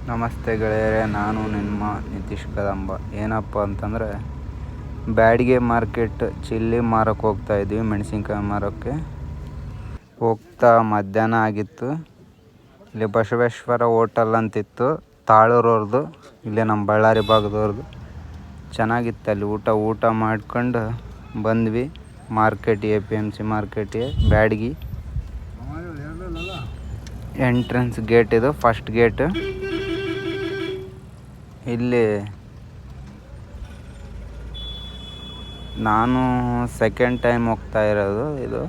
ನಮಸ್ತೆ ಗೆಳೆಯರೇ, ನಾನು ನಿಮ್ಮ ನಿತೀಶ್ ಕದಂಬ. ಏನಪ್ಪ ಅಂತಂದರೆ, ಬ್ಯಾಡಗಿ ಮಾರ್ಕೆಟ್ ಚಿಲ್ಲಿ ಮಾರೋಕ್ಕೆ ಹೋಗ್ತಾಯಿದ್ವಿ. ಮೆಣಸಿನ್ಕಾಯಿ ಮಾರೋಕ್ಕೆ ಹೋಗ್ತಾ ಮಧ್ಯಾಹ್ನ ಆಗಿತ್ತು. ಇಲ್ಲಿ ಬಸವೇಶ್ವರ ಹೋಟೆಲ್ ಅಂತಿತ್ತು, ತಾಳೂರವ್ರದ್ದು, ಇಲ್ಲೇ ನಮ್ಮ ಬಳ್ಳಾರಿ ಭಾಗದವ್ರದ್ದು. ಚೆನ್ನಾಗಿತ್ತು. ಅಲ್ಲಿ ಊಟ ಮಾಡ್ಕೊಂಡು ಬಂದ್ವಿ ಮಾರ್ಕೆಟಿಗೆ, APMC ಮಾರ್ಕೆಟಿಗೆ. ಬ್ಯಾಡಗಿ ಎಂಟ್ರೆನ್ಸ್ ಗೇಟ್ ಇದು, ಫಸ್ಟ್ ಗೇಟ್. ಇಲ್ಲಿ ನಾನು ಸೆಕೆಂಡ್ ಟೈಮ್ ಹೋಗ್ತಾ ಇರೋದು. ಇದು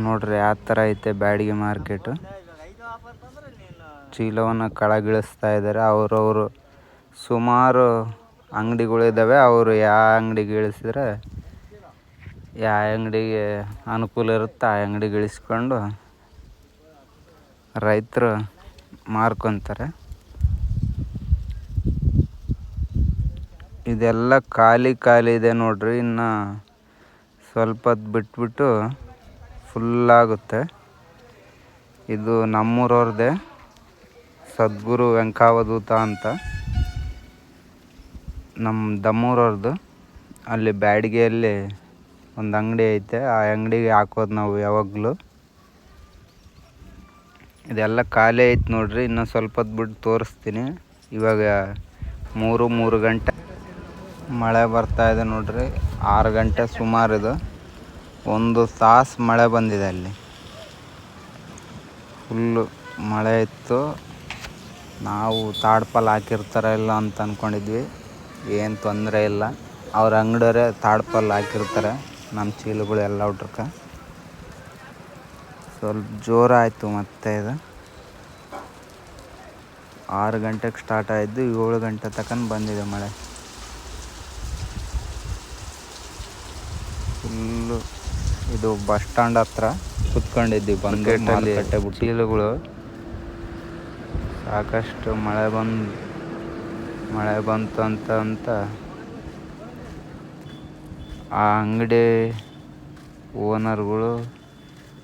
ನೋಡ್ರಿ ಯಾವ ಥರ ಐತೆ ಬ್ಯಾಡಗಿ ಮಾರ್ಕೆಟು. ಚೀಲವನ್ನು ಕೆಳಗಿಳಿಸ್ತಾ ಇದ್ದಾರೆ. ಅವರವರು ಸುಮಾರು ಅಂಗಡಿಗಳಿದ್ದಾವೆ. ಅವರು ಯಾವ ಅಂಗಡಿಗೆ ಇಳಿಸಿದ್ರೆ ಯಾವ ಅಂಗಡಿಗೆ ಅನುಕೂಲ ಇರುತ್ತೆ ಆ ಅಂಗಡಿಗೆ ಇಳಿಸ್ಕೊಂಡು ರೈತರು ಮಾರ್ಕೊತಾರೆ. ಇದೆಲ್ಲ ಖಾಲಿ ಇದೆ ನೋಡ್ರಿ. ಇನ್ನು ಸ್ವಲ್ಪ ಹೊತ್ತು ಬಿಟ್ಬಿಟ್ಟು ಫುಲ್ಲಾಗುತ್ತೆ. ಇದು ನಮ್ಮೂರವ್ರದ್ದೇ, ಸದ್ಗುರು ವೆಂಕಾವಧೂತ ಅಂತ, ನಮ್ಮ ದಮ್ಮೂರವ್ರದ್ದು. ಅಲ್ಲಿ ಬ್ಯಾಡಗಿಯಲ್ಲಿ ಒಂದು ಅಂಗಡಿ ಐತೆ, ಆ ಅಂಗಡಿಗೆ ಹಾಕೋದು ನಾವು ಯಾವಾಗಲೂ. ಇದೆಲ್ಲ ಖಾಲಿ ಐತೆ ನೋಡ್ರಿ. ಇನ್ನೂ ಸ್ವಲ್ಪ ಹೊತ್ತು ಬಿಟ್ಟು ತೋರಿಸ್ತೀನಿ. ಇವಾಗ 3 ಗಂಟೆ ಮಳೆ ಬರ್ತಾಯಿದೆ ನೋಡ್ರಿ. 6 ಗಂಟೆ ಸುಮಾರಿದು. 1 ತಾಸು ಮಳೆ ಬಂದಿದೆ. ಅಲ್ಲಿ ಫುಲ್ಲು ಮಳೆ ಇತ್ತು. ನಾವು ತಾಡ್ಪಲ್ ಹಾಕಿರ್ತಾರ ಇಲ್ಲ ಅಂತ ಅಂದ್ಕೊಂಡಿದ್ವಿ. ಏನು ತೊಂದರೆ ಇಲ್ಲ, ಅವ್ರ ಅಂಗಡಿಯವರೇ ತಾಡ್ಪಲ್ ಹಾಕಿರ್ತಾರೆ ನಮ್ಮ ಚೀಲಗಳು ಎಲ್ಲ ಊಟಕ್ಕೆ. ಸ್ವಲ್ಪ ಜೋರಾಯಿತು ಮತ್ತೆ ಇದು. 6 ಗಂಟೆಗೆ ಸ್ಟಾರ್ಟ್ ಆಯಿತು, 7 ಗಂಟೆ ತನಕ ಬಂದಿದೆ ಮಳೆ. ಫುಲ್ಲು ಇದು ಬಸ್ ಸ್ಟ್ಯಾಂಡ್ ಹತ್ರ ಕುತ್ಕೊಂಡಿದ್ವಿ. ಬಂದು ಚೀಲಗಳು ಸಾಕಷ್ಟು ಮಳೆ ಬಂತು ಅಂತ ಆ ಅಂಗಡಿ ಓನರ್ಗಳು,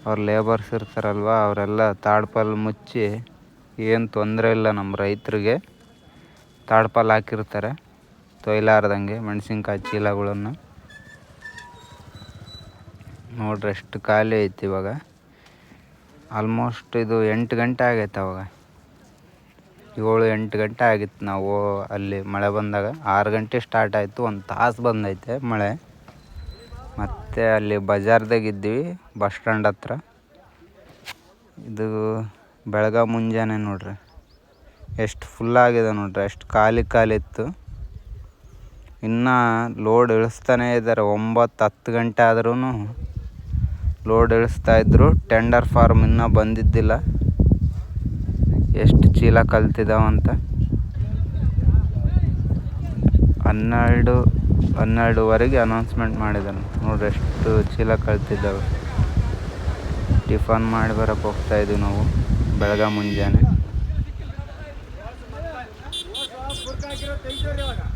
ಅವ್ರ ಲೇಬರ್ಸ್ ಇರ್ತಾರಲ್ವ, ಅವರೆಲ್ಲ ತಾಡ್ಪಲ್ ಮುಚ್ಚಿ, ಏನು ತೊಂದರೆ ಇಲ್ಲ ನಮ್ಮ ರೈತರಿಗೆ, ತಾಡ್ಪಲ್ ಹಾಕಿರ್ತಾರೆ ತೊಯ್ಲಾರ್ದಂಗೆ ಮೆಣಸಿನ್ಕಾಯಿ ಚೀಲಗಳನ್ನು. ನೋಡ್ರಿ ಎಷ್ಟು ಖಾಲಿ ಐತಿ ಇವಾಗ. ಆಲ್ಮೋಸ್ಟ್ ಇದು 8 ಗಂಟೆ ಆಗೈತೆ. ಅವಾಗ 7-8 ಗಂಟೆ ಆಗಿತ್ತು ನಾವು ಅಲ್ಲಿ ಮಳೆ ಬಂದಾಗ. 6 ಗಂಟೆ ಸ್ಟಾರ್ಟ್ ಆಯಿತು, 1 ತಾಸು ಬಂದೈತೆ ಮಳೆ. ಮತ್ತು ಅಲ್ಲಿ ಬಜಾರ್ದಾಗಿದ್ದೀವಿ, ಬಸ್ ಸ್ಟ್ಯಾಂಡ್ ಹತ್ರ. ಇದು ಬೆಳಗ್ಗೆ ಮುಂಜಾನೆ ನೋಡ್ರಿ ಎಷ್ಟು ಫುಲ್ಲಾಗಿದೆ ನೋಡ್ರಿ, ಎಷ್ಟು ಖಾಲಿ ಇತ್ತು. ಇನ್ನು ಲೋಡ್ ಇಳಿಸ್ತಾನೇ ಇದ್ದಾರೆ. 9-10 ಗಂಟೆ ಆದ್ರೂ ಲೋಡ್ ಇಳಿಸ್ತಾಯಿದ್ರು. ಟೆಂಡರ್ ಫಾರ್ಮ್ ಇನ್ನೂ ಬಂದಿದ್ದಿಲ್ಲ, ಎಷ್ಟು ಚೀಲ ಕಲ್ತಿದ್ದಾವಂತ. 12-12:30 ಅನೌನ್ಸ್ಮೆಂಟ್ ಮಾಡಿದ್ದಾನೆ ನೋಡ್ರಿ, ಎಷ್ಟು ಚೀಲ ಕಲ್ತಿದ್ದಾವೆ. ಟಿಫನ್ ಮಾಡಿ ಬರೋಕ್ಕೆ ಹೋಗ್ತಾಯಿದ್ವಿ ನಾವು ಬೆಳಗ್ಗೆ ಮುಂಜಾನೆ.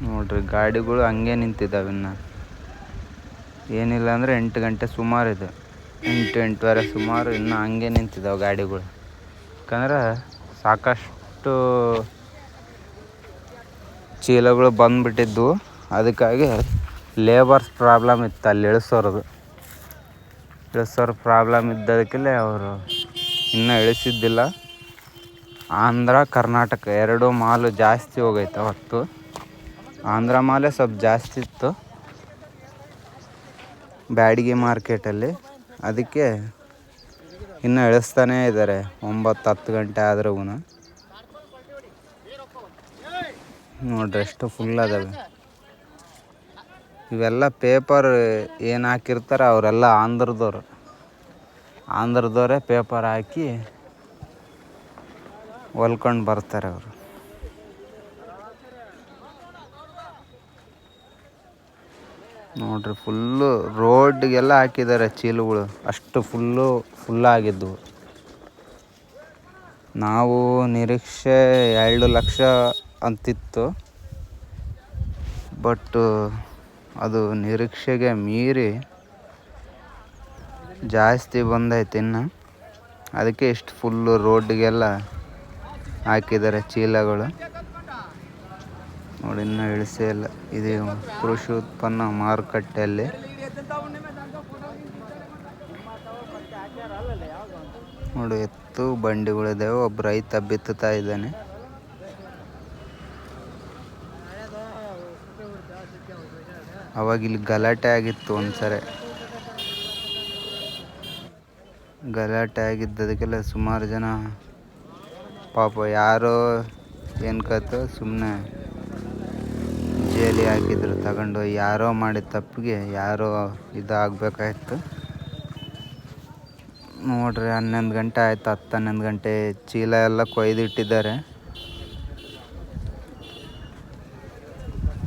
ನೋಡ್ರಿ ಗಾಡಿಗಳು ಹಂಗೆ ನಿಂತಿದ್ದಾವೆ. ಇನ್ನು ಏನಿಲ್ಲ ಅಂದರೆ 8 ಗಂಟೆ ಸುಮಾರು ಇದೆ, 8-8:30 ಸುಮಾರು ಇನ್ನೂ ಹಂಗೆ ನಿಂತಿದ್ದಾವೆ ಗಾಡಿಗಳು. ಯಾಕಂದ್ರೆ ಸಾಕಷ್ಟು ಚೀಲಗಳು ಬಂದುಬಿಟ್ಟಿದ್ವು. ಅದಕ್ಕಾಗಿ ಲೇಬರ್ಸ್ ಪ್ರಾಬ್ಲಮ್ ಇತ್ತು ಅಲ್ಲಿ ಇಳಿಸೋರು ಪ್ರಾಬ್ಲಮ್ ಇದ್ದದಕ್ಕೆ ಅವರು ಇನ್ನೂ ಇಳಿಸಿದ್ದಿಲ್ಲ. ಆಂಧ್ರ ಕರ್ನಾಟಕ 2 ಮಾಲು ಜಾಸ್ತಿ ಹೋಗೈತೆ ಅವತ್ತು. ಆಂಧ್ರ ಮಾಲೇ ಸ್ವಲ್ಪ ಜಾಸ್ತಿ ಇತ್ತು ಬ್ಯಾಡಗಿ ಮಾರ್ಕೆಟಲ್ಲಿ. ಅದಕ್ಕೆ ಇನ್ನೂ ಇಳಿಸ್ತಾನೇ ಇದ್ದಾರೆ 9-10 ಗಂಟೆ ಆದ್ರೂ. ನೋಡ್ರಿ ಎಷ್ಟು ಫುಲ್ ಅದಾವೆ. ಇವೆಲ್ಲ ಪೇಪರ್ ಏನು ಹಾಕಿರ್ತಾರೆ ಅವರೆಲ್ಲ ಆಂಧ್ರದವರೇ ಪೇಪರ್ ಹಾಕಿ ಹೊಲ್ಕೊಂಡು ಬರ್ತಾರೆ ಅವರು. ನೋಡ್ರಿ ಫುಲ್ಲು ರೋಡ್ಗೆಲ್ಲ ಹಾಕಿದ್ದಾರೆ ಚೀಲಗಳು, ಅಷ್ಟು ಫುಲ್ಲಾಗಿದ್ದವು. ನಾವು ನಿರೀಕ್ಷೆ 2 ಲಕ್ಷ ಅಂತಿತ್ತು, ಬಟ್ ಅದು ನಿರೀಕ್ಷೆಗೆ ಮೀರಿ ಜಾಸ್ತಿ ಬಂದೈತೆ ಇನ್ನು. ಅದಕ್ಕೆ ಇಷ್ಟು ಫುಲ್ಲು ರೋಡ್ಗೆಲ್ಲ ಹಾಕಿದ್ದಾರೆ ಚೀಲಗಳು ನೋಡಿ, ಇನ್ನೂ ಇಳಿಸೇ ಇಲ್ಲ. ಇದು ಕೃಷಿ ಉತ್ಪನ್ನ ಮಾರುಕಟ್ಟೆಯಲ್ಲಿ ನೋಡಿ ಎತ್ತು ಬಂಡಿಗಳಿದ್ದಾವೆ. ಒಬ್ಬ ರೈತ ಬಿತ್ತುತ್ತಾ ಇದ್ದಾನೆ. ಅವಾಗ ಇಲ್ಲಿ ಗಲಾಟೆ ಆಗಿತ್ತು ಒಂದ್ಸರಿ. ಗಲಾಟೆ ಆಗಿದ್ದದಕ್ಕೆಲ್ಲ ಸುಮಾರು ಜನ ಪಾಪ ಯಾರೋ ಏನು ಕಥೆ ಸುಮ್ಮನೆ ಜೈಲಿಗೆ ಹಾಕಿದ್ರು ತಗೊಂಡು. ಯಾರೋ ಮಾಡಿದ ತಪ್ಪಿಗೆ ಯಾರೋ ಇದಾಗಬೇಕಾಯ್ತು ನೋಡ್ರಿ. 11 ಗಂಟೆ ಆಯಿತು, 10-11 ಗಂಟೆ. ಚೀಲ ಎಲ್ಲ ಕೊಯ್ದಿಟ್ಟಿದ್ದಾರೆ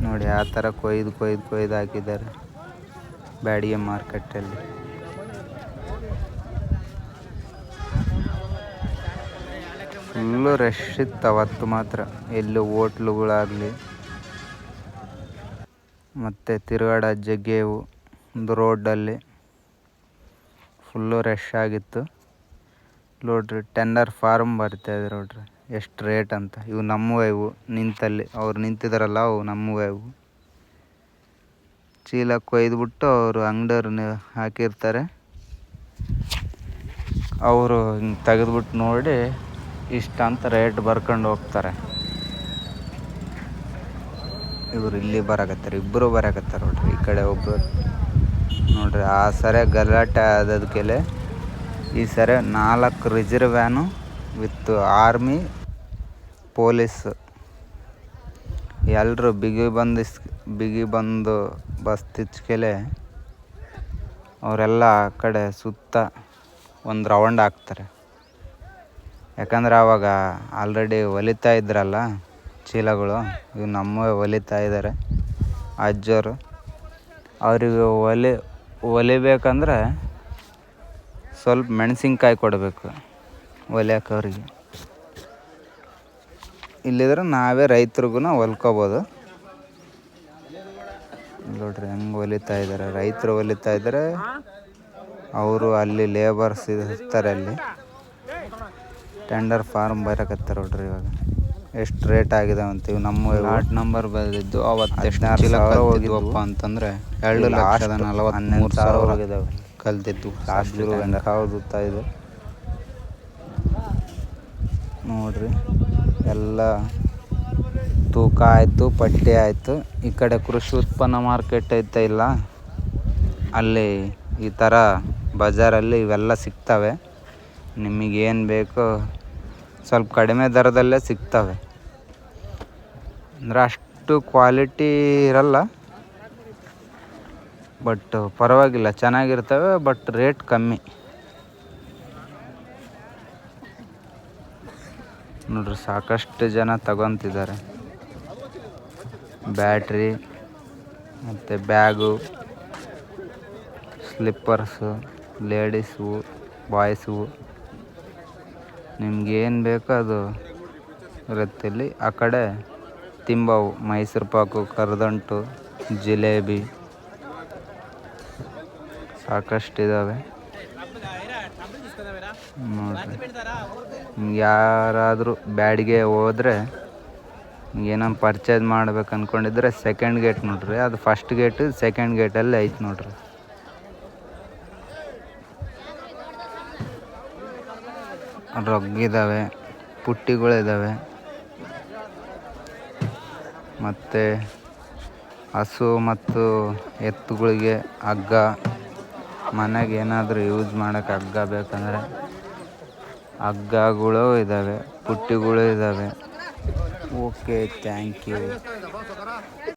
ನೋಡಿ. ಆ ಥರ ಕೊಯ್ದು ಹಾಕಿದ್ದಾರೆ ಬ್ಯಾಡಿಗೆ ಮಾರ್ಕೆಟಲ್ಲಿ. ಫುಲ್ಲು ರಶ್ ಇತ್ತು ಅವತ್ತು ಮಾತ್ರ. ಎಲ್ಲಿ ಹೋಟ್ಲುಗಳಾಗಲಿ ಮತ್ತು ತಿರುಗಾಡೋ ಜಗ್ಗೆವು ಒಂದು ರೋಡಲ್ಲಿ ಫುಲ್ಲು ರಶ್ ಆಗಿತ್ತು ನೋಡ್ರಿ. ಟೆಂಡರ್ ಫಾರ್ಮ್ ಬರ್ತಾಯಿದೆ ನೋಡ್ರಿ, ಎಷ್ಟು ರೇಟ್ ಅಂತ. ಇವು ನಮ್ಮವೇ, ಇವು ನಿಂತಲ್ಲಿ ಅವ್ರು ನಿಂತಿದ್ದಾರಲ್ಲ ಅವು ನಮ್ಮವೇ. ಇವು ಚೀಲ ಕೊಯ್ದುಬಿಟ್ಟು ಅವರು ಅಂಗಡಿಯವ್ರನ್ನ ಹಾಕಿರ್ತಾರೆ. ಅವರು ಹಿಂಗೆ ತೆಗೆದ್ಬಿಟ್ಟು ನೋಡಿ ಇಷ್ಟ ಅಂತ ರೇಟ್ ಬರ್ಕೊಂಡು ಹೋಗ್ತಾರೆ. ಇವರು ಇಲ್ಲಿ ಬರಾಕತ್ತಾರೆ, ಇಬ್ಬರು ಬರಾಕತ್ತಾರೆ ನೋಡ್ರಿ. ಈ ಕಡೆ ಒಬ್ಬರು ನೋಡ್ರಿ. ಆ ಸರಿ ಗಲಾಟೆ ಆದದಕ್ಕೆ ಈ ಸರಿ 4 reserve van with army police ಎಲ್ಲರೂ ಬಿಗಿ ಬಂದು ಬಸ್ ತಿಚ್ಕೆಲೆ ಅವರೆಲ್ಲ ಆ ಕಡೆ ಸುತ್ತ ಒಂದು ರೌಂಡ್ ಹಾಕ್ತಾರೆ. ಯಾಕಂದ್ರೆ ಆವಾಗ ಆಲ್ರೆಡಿ ಹೊಲಿತಾ ಇದ್ರಲ್ಲ ಚೀಲಗಳು. ಇವು ನಮ್ಮವೇ ಹೊಲಿತಾ ಇದ್ದಾರೆ ಅಜ್ಜವರು. ಅವರಿಗೆ ಹೊಲಿಬೇಕಂದ್ರೆ ಸ್ವಲ್ಪ ಮೆಣಸಿನ್ಕಾಯಿ ಕೊಡಬೇಕು ಹೊಲಿಯೋಕೆ ಅವ್ರಿಗೆ. ಇಲ್ಲಿದ್ರೆ ನಾವೇ ರೈತರಿಗೂ ಹೊಲ್ಕೋಬೋದು ನೋಡ್ರಿ. ಹೆಂಗೆ ಹೊಲಿತಾ ಇದ್ದಾರೆ ರೈತರು, ಹೊಲಿತಾ ಇದ್ದಾರೆ. ಅವರು ಅಲ್ಲಿ ಲೇಬರ್ಸ್ ಇರ್ತಾರೆ. ಅಲ್ಲಿ ಟೆಂಡರ್ ಫಾರ್ಮ್ ಬರಕತ್ತಾರೆ ನೋಡ್ರಿ. ಇವಾಗ ಎಷ್ಟು ರೇಟ್ ಆಗಿದಾವೆ ಅಂತೀವಿ. ನಮ್ಮ ಲಾಟ್ ನಂಬರ್ ಬಂದಿದ್ದು ಅವತ್ತು ಎಷ್ಟು ಚೀಲ ಹೋಗಿದ್ವಪ್ಪ ಅಂತಂದರೆ 2,41,000 ಹೋಗಿದ್ದಾವೆ ಕಲ್ತಿದ್ದು. ಲಾಸ್ಟ್ ಕಾವುದುತ್ತಾ ಇದು ನೋಡ್ರಿ. ಎಲ್ಲ ತೂಕ ಆಯಿತು, ಪಟ್ಟಿ ಆಯಿತು. ಈ ಕಡೆ ಕೃಷಿ ಉತ್ಪನ್ನ ಮಾರ್ಕೆಟ್ ಐತೆ ಇಲ್ಲ, ಅಲ್ಲಿ ಈ ಥರ ಬಜಾರಲ್ಲಿ ಇವೆಲ್ಲ ಸಿಗ್ತವೆ. ನಿಮಗೇನು ಬೇಕೋ ಸ್ವಲ್ಪ ಕಡಿಮೆ ದರದಲ್ಲೇ ಸಿಗ್ತವೆ. ಅಂದರೆ ಅಷ್ಟು ಕ್ವಾಲಿಟಿ ಇರಲ್ಲ, ಬಟ್ ಪರವಾಗಿಲ್ಲ, ಚೆನ್ನಾಗಿರ್ತವೆ. ಬಟ್ ರೇಟ್ ಕಮ್ಮಿ ನೋಡ್ರಿ. ಸಾಕಷ್ಟು ಜನ ತಗೊತಿದ್ದಾರೆ. ಬ್ಯಾಟ್ರಿ ಮತ್ತು ಬ್ಯಾಗು, ಸ್ಲಿಪ್ಪರ್ಸು, ಲೇಡೀಸು, ಬಾಯ್ಸು, ನಿಮ್ಗೇನು ಬೇಕೋ ಅದು ಇರುತ್ತಿಲ್ಲಿ. ಆ ಕಡೆ ತಿಂಬವು, ಮೈಸೂರು ಪಾಕು, ಕರದಂಟು, ಜಿಲೇಬಿ ಸಾಕಷ್ಟು ಇದ್ದಾವೆ ನೋಡ್ರಿ. ನಿಮ್ಗೆ ಯಾರಾದರೂ ಬ್ಯಾಡಿಗೆ ಹೋದರೆ ಏನೋ ಪರ್ಚೇಸ್ ಮಾಡ್ಬೇಕು ಅಂದ್ಕೊಂಡಿದ್ರೆ ಸೆಕೆಂಡ್ ಗೇಟ್ ನೋಡ್ರಿ. ಅದು ಫಸ್ಟ್ ಗೇಟು ಸೆಕೆಂಡ್ ಗೇಟಲ್ಲಿ ಐತೆ ನೋಡ್ರಿ. ರೊಗ್ಗಿದ್ದಾವೆ, ಪುಟ್ಟಿಗಳಿದ್ದಾವೆ. ಮತ್ತು ಹಸು ಮತ್ತು ಎತ್ತುಗಳಿಗೆ ಹಗ್ಗ, ಮನೆಗೆ ಏನಾದರೂ ಯೂಸ್ ಮಾಡೋಕ್ಕೆ ಹಗ್ಗ ಬೇಕಂದರೆ ಹಗ್ಗಗಳು ಇದ್ದಾವೆ, ಪುಟ್ಟಿಗಳು ಇದ್ದಾವೆ. Okay, thank you.